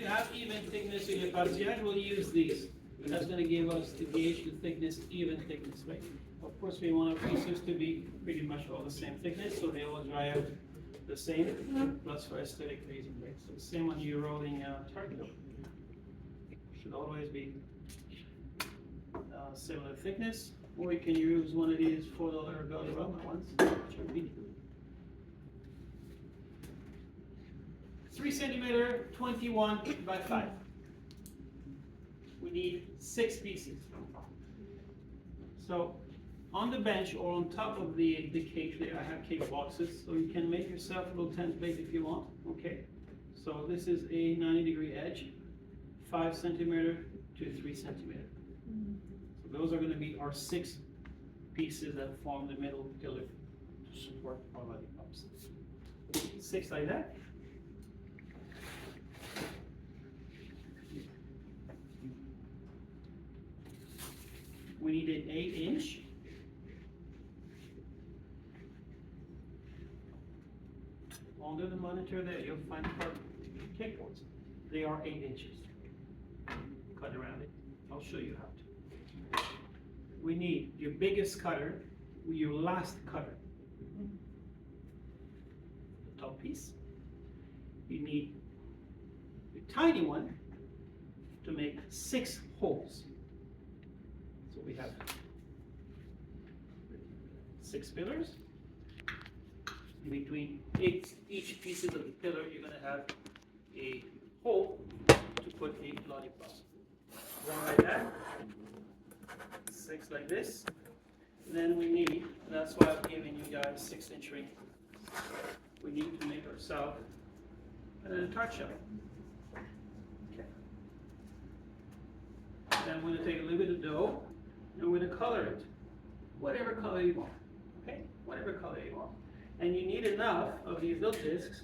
you have even thickness in your pastillage, we'll use these. That's going to give us to gauge the thickness, even thickness, right? Of course, we want our pieces to be pretty much all the same thickness, so they all dry out the same, plus for aesthetic reasons, right? So the same when you're rolling tart dough. Should always be similar thickness, or you can use one of these $4 Bellarama ones, which are really good. 3 centimeter, 21 by 5. We need 6 pieces. So on the bench or on top of the cake there, I have cake boxes, so you can make yourself a little template if you want. Okay. So this is a 90-degree edge, 5 centimeter to 3 centimeter. So those are going to be our 6 pieces that form the middle pillar to support our lollipops. 6 like that. We need an 8-inch. Under the monitor there, you'll find cake boards. They are 8 inches. Cut around it. I'll show you how to. We need your biggest cutter, your last cutter. The top piece. You need a tiny one to make 6 holes. So we have 6 pillars. In between each pieces of the pillar, you're going to have a hole to put a lollipop. 1 like that, 6 like this. And then we need, and that's why I'm giving you guys 6-inch ring. We need to make ourselves a tart shell. Okay. Then I'm going to take a little bit of dough and we're going to color it. Whatever color you want. Okay? Whatever color you want. And you need enough of these little discs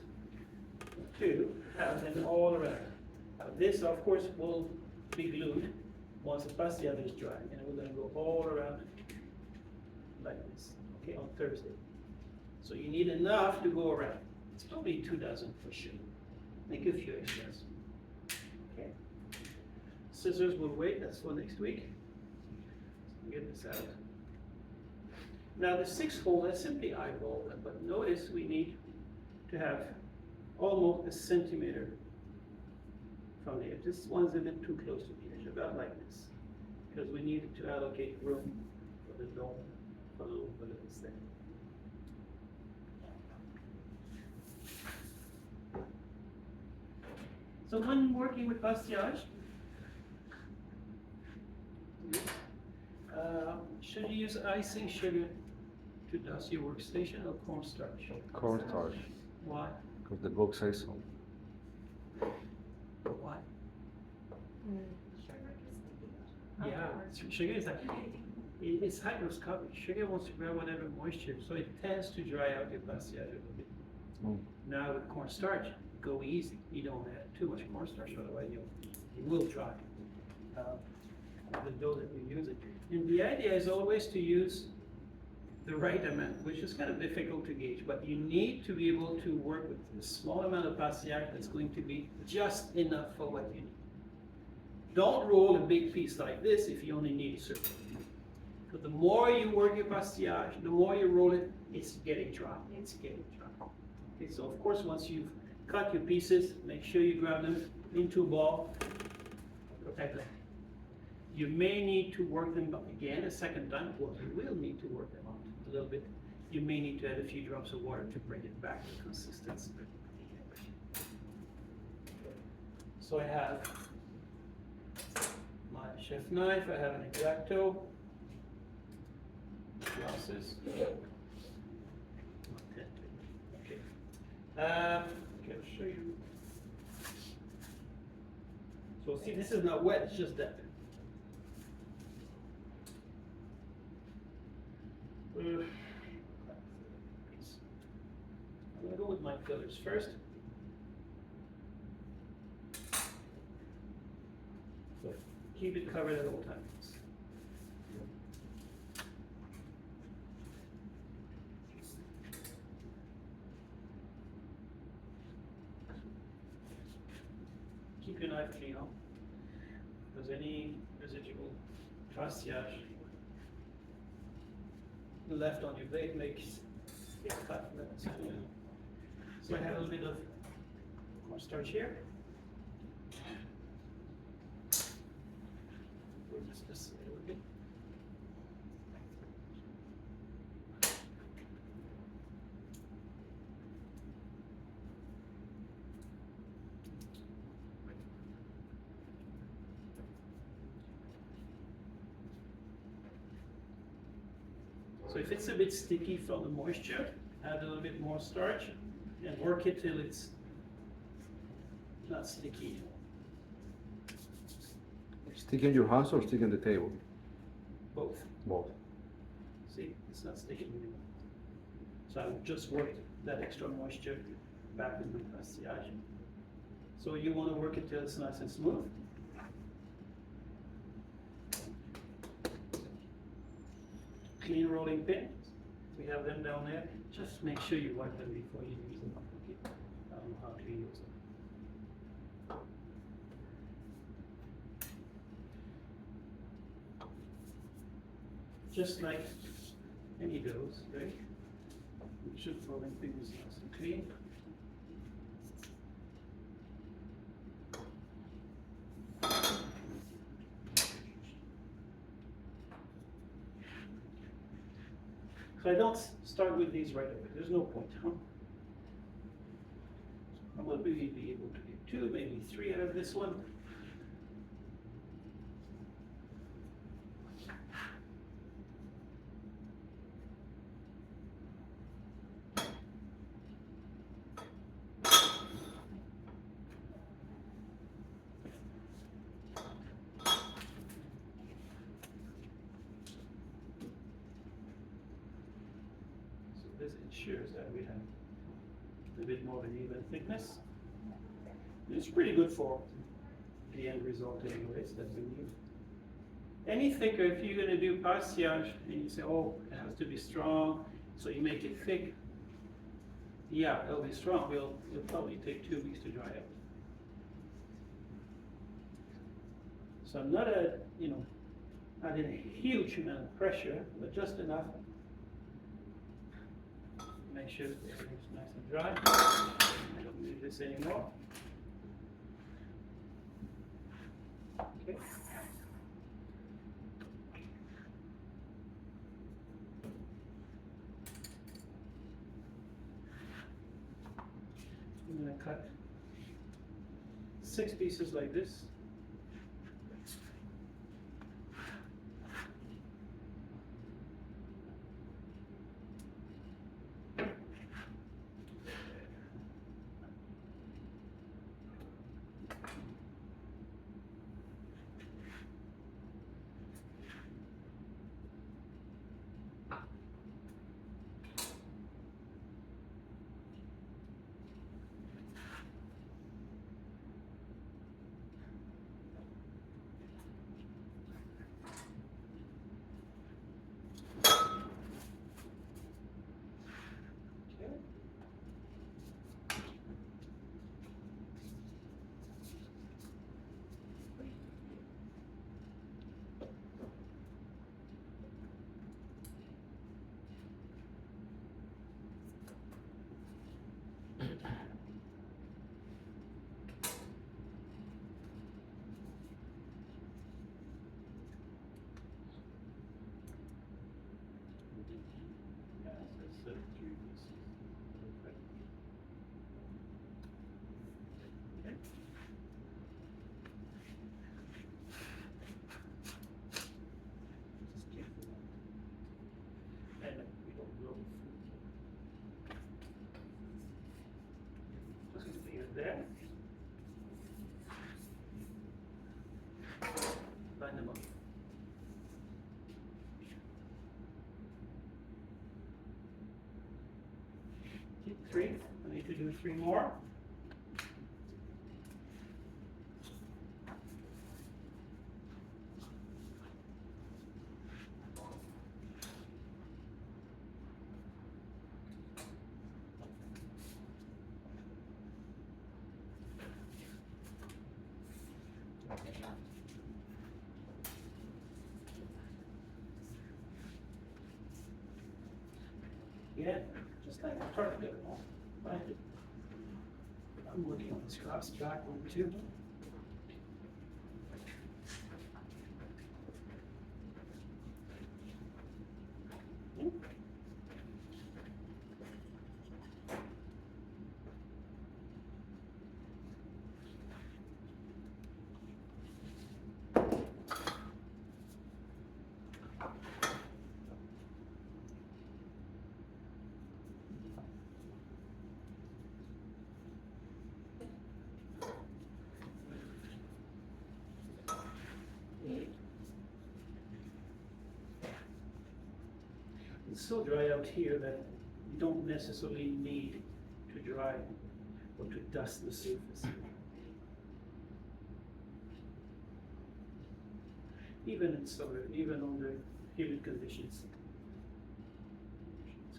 to have them all around. Now this, of course, will be glued once the pastillage is dry, and we're going to go all around like this, okay, on Thursday. So you need enough to go around. It's probably 2 dozen for sure. Make a few extras. Okay. Scissors will wait, that's for next week. So get this out. Now the 6 hole, that's simply eyeball, but notice we need to have almost 1 centimeter from the edge. This one's a bit too close to the edge, about like this, because we need to allocate room for the dome, for the little balloons there. So when working with pastillage, should you use icing sugar to dust your workstation or cornstarch? Cornstarch. Why? Because the book says so. Why? Yeah, sugar is like, it's hygroscopic. Sugar wants to grab whatever moisture, so it tends to dry out your pastillage a little bit. Now with cornstarch, go easy. You don't add too much cornstarch, otherwise it will dry. The dough that we're using. And the idea is always to use the right amount, which is kind of difficult to gauge, but you need to be able to work with a small amount of pastillage that's going to be just enough for what you need. Don't roll a big piece like this if you only need a certain. Because the more you work your pastillage, the more you roll it, it's getting dry. It's getting dry. Okay, so of course, once you've cut your pieces, make sure you grab them into a ball. Protect them. You may need to work them again a second time, or you will need to work them out a little bit. You may need to add a few drops of water to bring it back to consistency. So I have my chef knife, I have an X-Acto, glasses. Okay. I'll show you. So see, this is not wet, it's just that. I'm going to go with my fillers first. So keep it covered at all times. keep your knife clean, huh? Because any residual pastillage left on your blade makes a cut. So I have a little bit of cornstarch here. Just a little bit. So if it's a bit sticky from the moisture, add a little bit more starch and work it till it's not sticky. Stick in your hands or stick in the table? Both. Both. See, it's not sticking anymore. So I just worked that extra moisture back in the pastillage. So you want to work it till it's nice and smooth. Clean rolling pin. We have them down there. Just make sure you wipe them before you use them. Okay. I don't know how to use them. Just like any doughs, right? We should rolling pin is nice and clean. So I don't start with these right away. There's no point, huh? I will maybe be able to get 2, maybe 3 out of this one. This ensures that we have a bit more of an even thickness. It's pretty good for the end result anyways that we need. Any thicker, if you're going to do pastillage and you say, oh, it has to be strong, so you make it thick, yeah, it'll be strong. It'll probably take 2 weeks to dry out. So I'm not adding a huge amount of pressure, but just enough. Make sure that everything's nice and dry. I don't need this anymore. Okay. I'm going to cut 6 pieces like this. There. Line them up. Okay, 3. I need to do 3 more. again, just like I tried to get it all. Right? I'm looking at this cross track one too. It's so dry out here that you don't necessarily need to dry or to dust the surface. Even in summer, even under humid conditions.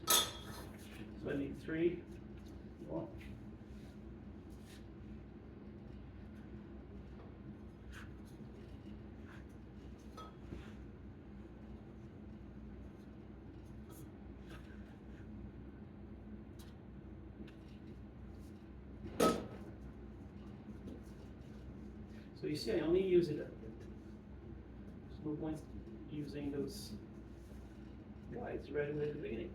So I need 3 more. So you see, I only use it. There's no point using those guides right away at the beginning.